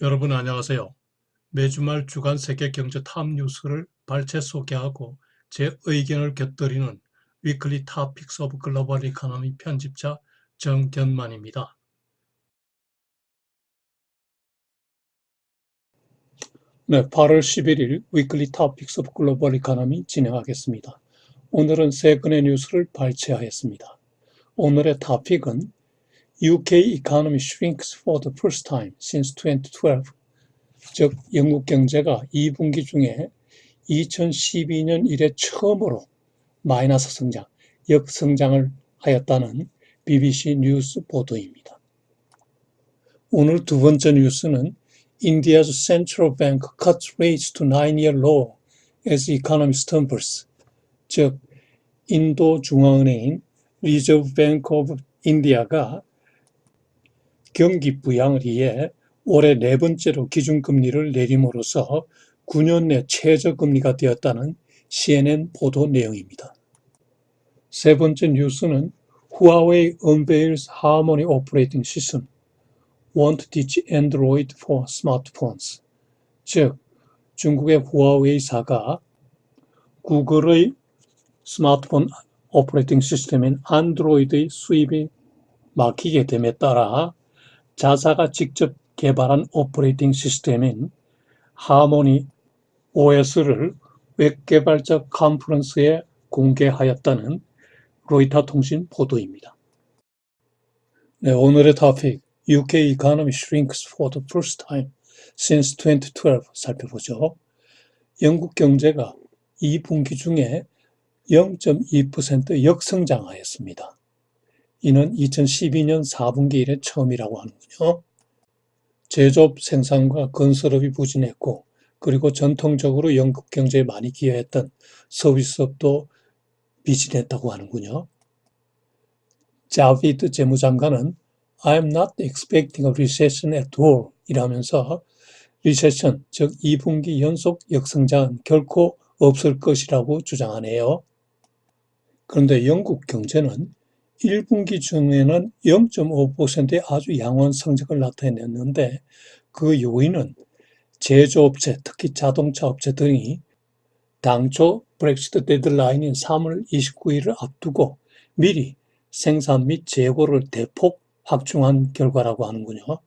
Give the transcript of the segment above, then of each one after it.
여러분 안녕하세요. 매주 말 주간 세계 경제 탑 뉴스를 발췌 소개하고 제 의견을 곁들이는 위클리 토픽스 오브 글로벌 이코노미 편집자 정견만입니다. 네, 8월 11일 위클리 토픽스 오브 글로벌 이코노미 진행하겠습니다. 오늘은 세 건의 뉴스를 발췌하였습니다. 오늘의 토픽은 UK economy shrinks for the first time since 2012, 즉 영국 경제가 2분기 중에 2012년 이래 처음으로 마이너스 성장, 역성장을 하였다는 BBC 뉴스 보도입니다. 오늘 두 번째 뉴스는 India's central bank cuts rates to 9-year low as economy stumbles, 즉 인도 중앙은행인 Reserve Bank of India가 경기 부양을 위해 올해 네 번째로 기준금리를 내림으로써 9년 내 최저금리가 되었다는 CNN 보도 내용입니다. 세 번째 뉴스는 Huawei unveils Harmony Operating System, won't ditch Android for smartphones, 즉 중국의 후아웨이사가 구글의 스마트폰 오퍼레이팅 시스템인 안드로이드의 수입이 막히게 됨에 따라 자사가 직접 개발한 오퍼레이팅 시스템인 하모니 OS를 웹개발자 컨퍼런스에 공개하였다는 로이터 통신 보도입니다. 네, 오늘의 토픽 UK economy shrinks for the first time since 2012 살펴보죠. 영국 경제가 2분기 중에 0.2% 역성장하였습니다. 이는 2012년 4분기 이래 처음이라고 하는군요. 제조업 생산과 건설업이 부진했고, 그리고 전통적으로 영국 경제에 많이 기여했던 서비스업도 비진했다고 하는군요. 자비드 재무장관은 I'm not expecting a recession at all 이라면서 리세션, 즉 2분기 연속 역성장은 결코 없을 것이라고 주장하네요. 그런데 영국 경제는 1분기 중에는 0.5%의 아주 양호한 성적을 나타냈는데 그 요인은 제조업체, 특히 자동차 업체 등이 당초 브렉시트 데드라인인 3월 29일을 앞두고 미리 생산 및 재고를 대폭 확충한 결과라고 하는군요.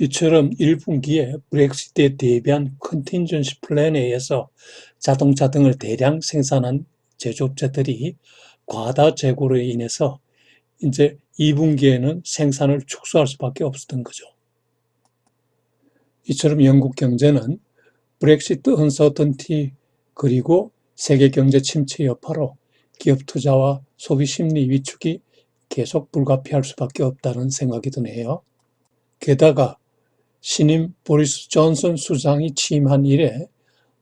이처럼 1분기에 브렉시트에 대비한 컨틴전시 플랜에 의해서 자동차 등을 대량 생산한 제조업체들이 과다 재고로 인해서 이제 2분기에는 생산을 축소할 수밖에 없었던 거죠. 이처럼 영국 경제는 브렉시트 언서턴티 그리고 세계 경제 침체 여파로 기업 투자와 소비 심리 위축이 계속 불가피할 수밖에 없다는 생각이 드네요. 게다가 신임 보리스 존슨 수장이 취임한 이래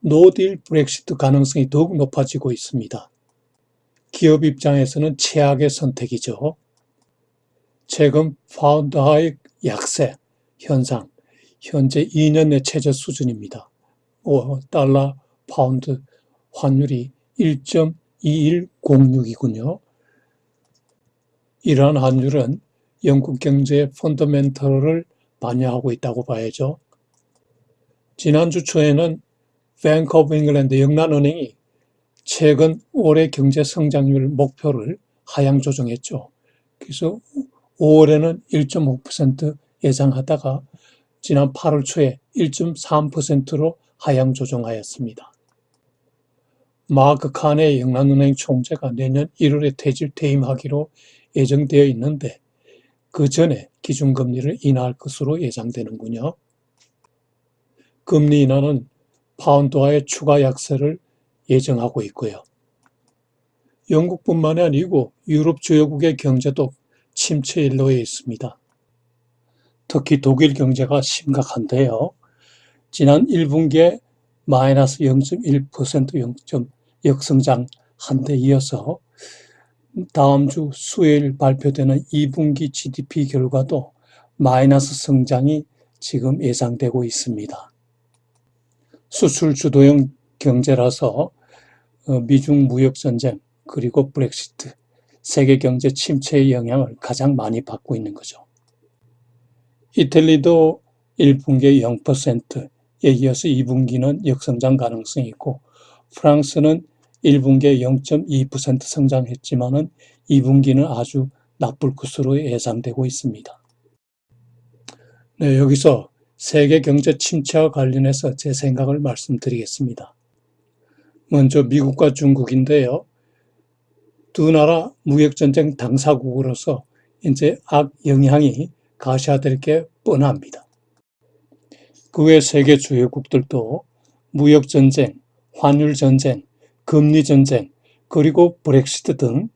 노딜 브렉시트 가능성이 더욱 높아지고 있습니다. 기업 입장에서는 최악의 선택이죠. 최근 파운드화의 약세 현상, 현재 2년 내 최저 수준입니다. 달러 파운드 환율이 1.2106이군요. 이러한 환율은 영국 경제의 펀더멘털을 반영하고 있다고 봐야죠. 지난주 초에는 뱅크 오브 잉글랜드 영란은행이 최근 올해 경제 성장률 목표를 하향 조정했죠. 그래서 5월에는 1.5% 예상하다가 지난 8월 초에 1.3%로 하향 조정하였습니다. 마크 칸의 영란은행 총재가 내년 1월에 퇴임하기로 예정되어 있는데 그 전에 기준금리를 인하할 것으로 예상되는군요. 금리 인하는 파운드화의 추가 약세를 예정하고 있고요. 영국뿐만이 아니고 유럽 주요국의 경제도 침체 일로에 있습니다. 특히 독일 경제가 심각한데요. 지난 1분기에 마이너스 0.1% 역성장 한 데 이어서 다음 주 수요일 발표되는 2분기 GDP 결과도 마이너스 성장이 지금 예상되고 있습니다. 수출 주도형 경제라서 미중 무역전쟁 그리고 브렉시트, 세계 경제 침체의 영향을 가장 많이 받고 있는 거죠. 이탈리도 1분기에 0%에 이어서 2분기는 역성장 가능성이 있고 프랑스는 1분기에 0.2% 성장했지만은 2분기는 아주 나쁠 것으로 예상되고 있습니다. 네, 여기서 세계 경제 침체와 관련해서 제 생각을 말씀드리겠습니다. 먼저 미국과 중국인데요. 두 나라 무역전쟁 당사국으로서 이제 악영향이 가시화될 게 뻔합니다. 그 외 세계 주요국들도 무역전쟁, 환율전쟁, 금리전쟁, 그리고 브렉시트 등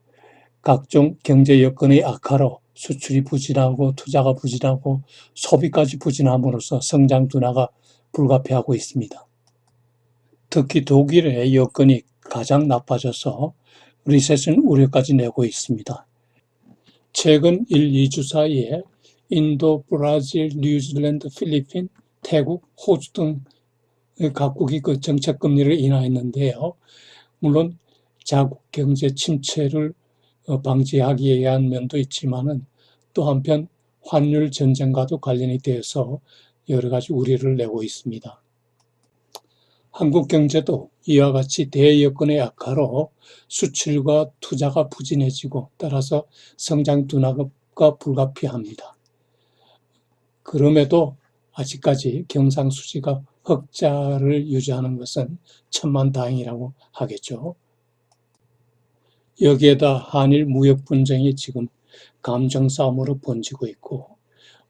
각종 경제 여건의 악화로 수출이 부진하고 투자가 부진하고 소비까지 부진함으로써 성장 둔화가 불가피하고 있습니다. 특히 독일의 여건이 가장 나빠져서 리세션 우려까지 내고 있습니다. 최근 1, 2주 사이에 인도, 브라질, 뉴질랜드, 필리핀, 태국, 호주 등 각국이 그 정책 금리를 인하했는데요. 물론 자국 경제 침체를 방지하기 위한 면도 있지만은 또 한편 환율 전쟁과도 관련이 되어서 여러 가지 우려를 내고 있습니다. 한국 경제도 이와 같이 대여건의 악화로 수출과 투자가 부진해지고 따라서 성장 둔화가 불가피합니다. 그럼에도 아직까지 경상수지가 흑자를 유지하는 것은 천만다행이라고 하겠죠. 여기에다 한일 무역 분쟁이 지금 감정 싸움으로 번지고 있고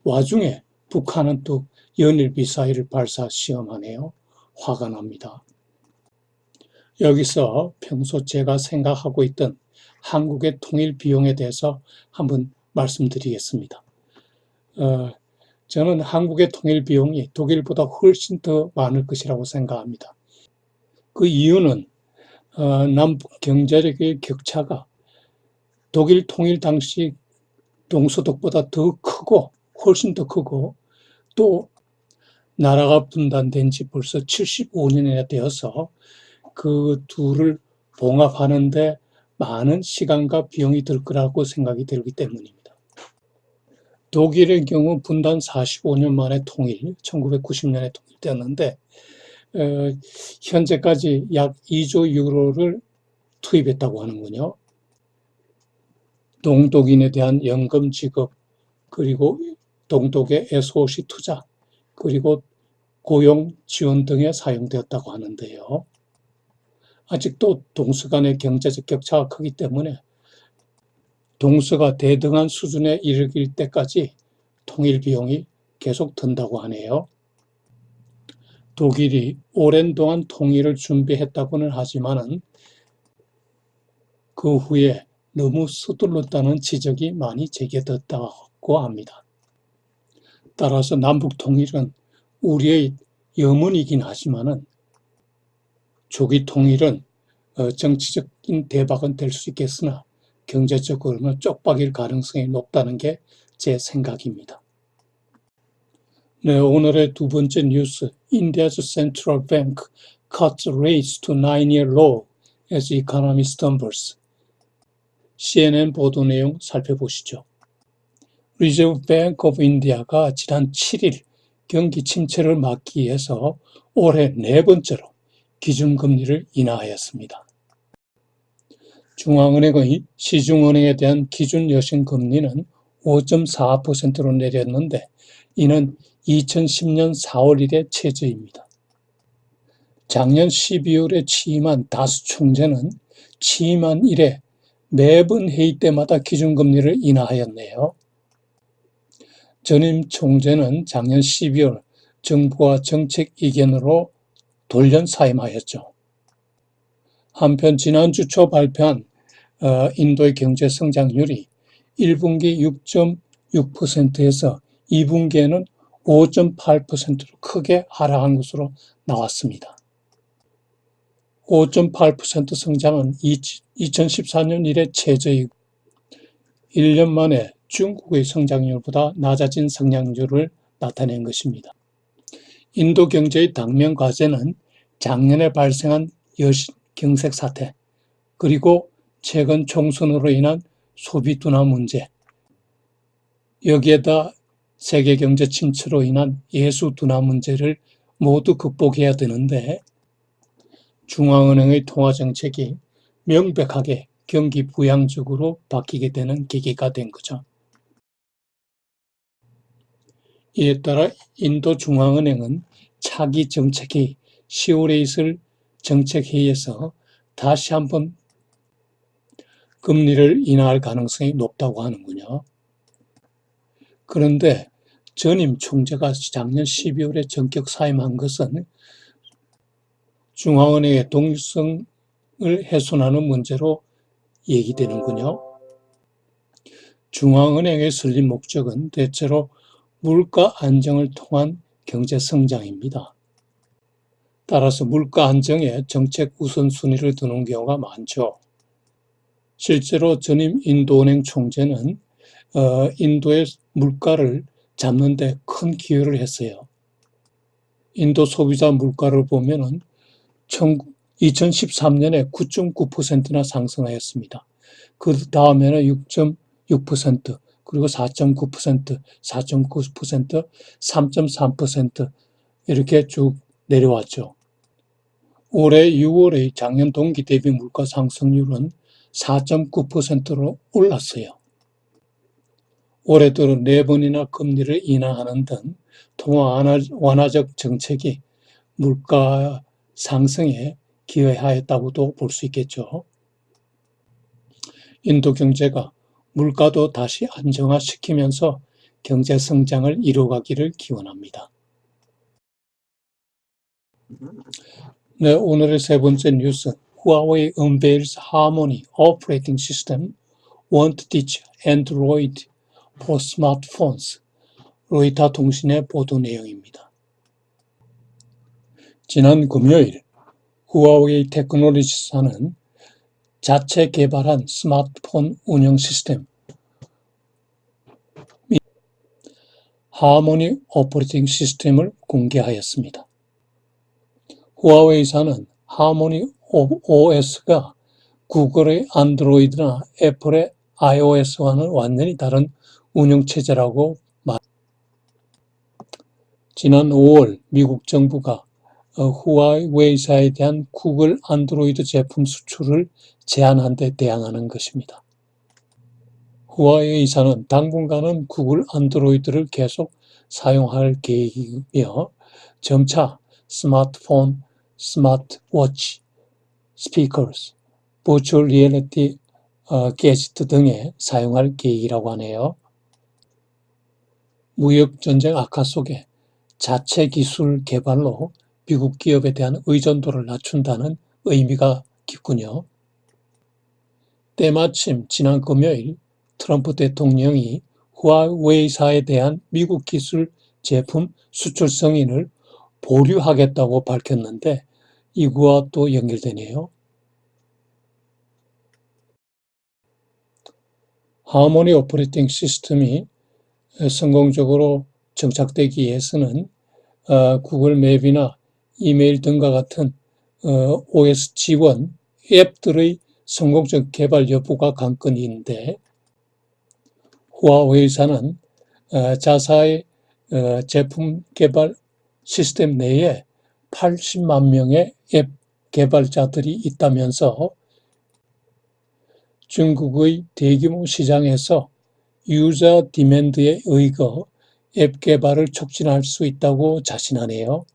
와중에 북한은 또 연일 미사일을 발사 시험하네요. 화가 납니다. 여기서 평소 제가 생각하고 있던 한국의 통일 비용에 대해서 한번 말씀드리겠습니다. 저는 한국의 통일 비용이 독일보다 훨씬 더 많을 것이라고 생각합니다. 그 이유는 남북 경제력의 격차가 독일 통일 당시 동소독보다 더 크고 훨씬 더 크고 또 나라가 분단된 지 벌써 75년이나 되어서 그 둘을 봉합하는데 많은 시간과 비용이 들 거라고 생각이 들기 때문입니다. 독일의 경우 분단 45년 만에 통일, 1990년에 통일되었는데 현재까지 약 2조 유로를 투입했다고 하는군요. 동독인에 대한 연금 지급, 그리고 동독의 SOC 투자, 그리고 고용 지원 등에 사용되었다고 하는데요. 아직도 동서 간의 경제적 격차가 크기 때문에 동서가 대등한 수준에 이르길 때까지 통일 비용이 계속 든다고 하네요. 독일이 오랜 동안 통일을 준비했다고는 하지만은 그 후에 너무 서둘렀다는 지적이 많이 제기됐다고 합니다. 따라서 남북 통일은 우리의 염원이긴 하지만은 조기 통일은 정치적인 대박은 될 수 있겠으나 경제적으로는 쪽박일 가능성이 높다는 게 제 생각입니다. 네, 오늘의 두 번째 뉴스, India's central bank cuts rates to 9-year low as economy stumbles. CNN 보도 내용 살펴보시죠. Reserve Bank of India가 지난 7일 경기 침체를 막기 위해서 올해 네 번째로 기준금리를 인하하였습니다. 중앙은행의 시중은행에 대한 기준 여신금리는 5.4%로 내렸는데 이는 2010년 4월 이래 최저입니다. 작년 12월에 취임한 다스 총재는 취임한 이래 매번 회의 때마다 기준금리를 인하하였네요. 전임 총재는 작년 12월 정부와 정책 이견으로 돌연 사임하였죠. 한편 지난주 초 발표한 인도의 경제 성장률이 1분기 6.6%에서 2분기에는 5.8%로 크게 하락한 것으로 나왔습니다. 5.8% 성장은 2014년 이래 최저이고 1년 만에 중국의 성장률보다 낮아진 성장률을 나타낸 것입니다. 인도 경제의 당면 과제는 작년에 발생한 경색 사태, 그리고 최근 총선으로 인한 소비 둔화 문제, 여기에다 세계 경제 침체로 인한 예수 둔화 문제를 모두 극복해야 되는데 중앙은행의 통화 정책이 명백하게 경기 부양적으로 바뀌게 되는 계기가 된 거죠. 이에 따라 인도 중앙은행은 차기 정책이 10월에 있을 정책회의에서 다시 한번 금리를 인하할 가능성이 높다고 하는군요. 그런데 전임 총재가 작년 12월에 전격 사임한 것은 중앙은행의 독립성을 훼손하는 문제로 얘기되는군요. 중앙은행의 설립 목적은 대체로 물가 안정을 통한 경제 성장입니다. 따라서 물가 안정에 정책 우선순위를 두는 경우가 많죠. 실제로 전임 인도은행 총재는 인도의 물가를 잡는 데 큰 기여를 했어요. 인도 소비자 물가를 보면은 2013년에 9.9%나 상승하였습니다. 그 다음에는 6.6%, 그리고 4.9%, 4.9%, 3.3% 이렇게 쭉 내려왔죠. 올해 6월의 작년 동기 대비 물가 상승률은 4.9%로 올랐어요. 올해 들어 4번이나 금리를 인하하는 등 통화 완화적 정책이 물가 상승에 기여하였다고도 볼 수 있겠죠. 인도 경제가 물가도 다시 안정화시키면서 경제 성장을 이루어가기를 기원합니다. 네, 오늘의 세 번째 뉴스. Huawei unveils Harmony operating system won't ditch Android for smartphones. 로이터 통신의 보도 내용입니다. 지난 금요일 후아웨이 테크놀로지사는 자체 개발한 스마트폰 운영 시스템 하모니 오퍼레이팅 시스템을 공개하였습니다. 후아웨이사는 하모니 OS가 구글의 안드로이드나 애플의 iOS와는 완전히 다른 운영체제라고 지난 5월 미국 정부가 후아웨이사에 대한 구글 안드로이드 제품 수출을 제한한 데 대항하는 것입니다. 후아웨이사는 당분간은 구글 안드로이드를 계속 사용할 계획이며 점차 스마트폰, 스마트워치, 스피커스, 버추얼 리얼리티 게지트 등에 사용할 계획이라고 하네요. 무역전쟁 악화 속에 자체 기술 개발로 미국 기업에 대한 의존도를 낮춘다는 의미가 깊군요. 때마침 지난 금요일 트럼프 대통령이 후아웨이사에 대한 미국 기술 제품 수출 승인을 보류하겠다고 밝혔는데 이거와 또 연결되네요. 하모니 오퍼레이팅 시스템이 성공적으로 정착되기 위해서는 구글 맵이나 이메일 등과 같은 OS 지원 앱들의 성공적 개발 여부가 관건인데 후아웨이사는 자사의 제품 개발 시스템 내에 80만 명의 앱 개발자들이 있다면서 중국의 대규모 시장에서 유저 디맨드에 의거 앱 개발을 촉진할 수 있다고 자신하네요.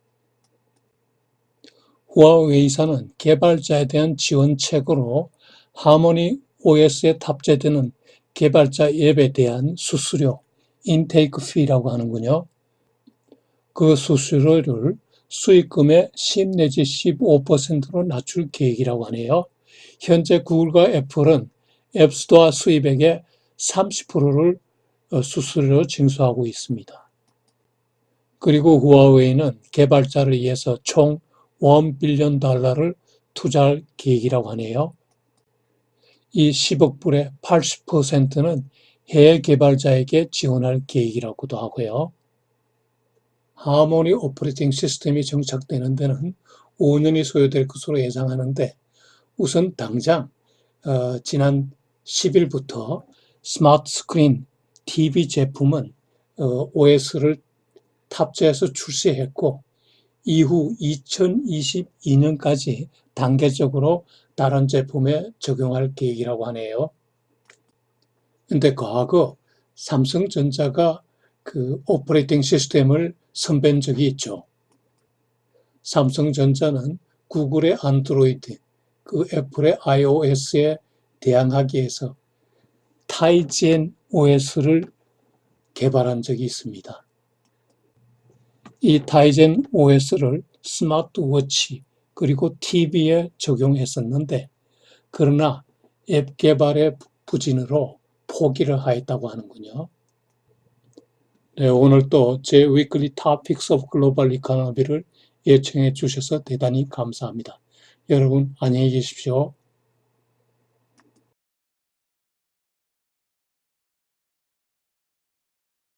후아웨이사는 개발자에 대한 지원책으로 하모니 OS에 탑재되는 개발자 앱에 대한 수수료, 인테이크 피라고 하는군요. 그 수수료를 수익금의 10 내지 15%로 낮출 계획이라고 하네요. 현재 구글과 애플은 앱스토어 수입액의 30%를 수수료로 징수하고 있습니다. 그리고 후아웨이는 개발자를 위해서 총 $1 빌리언 투자할 계획이라고 하네요. 이 10억 불의 80%는 해외 개발자에게 지원할 계획이라고도 하고요. 하모니 오퍼레이팅 시스템이 정착되는 데는 5년이 소요될 것으로 예상하는데 우선 당장 지난 10일부터 스마트 스크린 TV 제품은 OS를 탑재해서 출시했고 이후 2022년까지 단계적으로 다른 제품에 적용할 계획이라고 하네요. 근데 과거 삼성전자가 그 오퍼레이팅 시스템을 선배한 적이 있죠. 삼성전자는 구글의 안드로이드, 그 애플의 iOS에 대항하기 위해서 타이젠 OS를 개발한 적이 있습니다. 이 타이젠 OS를 스마트워치 그리고 TV에 적용했었는데 그러나 앱 개발의 부진으로 포기를 하였다고 하는군요. 네, 오늘 또 제 위클리 토픽스 오브 글로벌 이코노미를 예청해 주셔서 대단히 감사합니다. 여러분 안녕히 계십시오.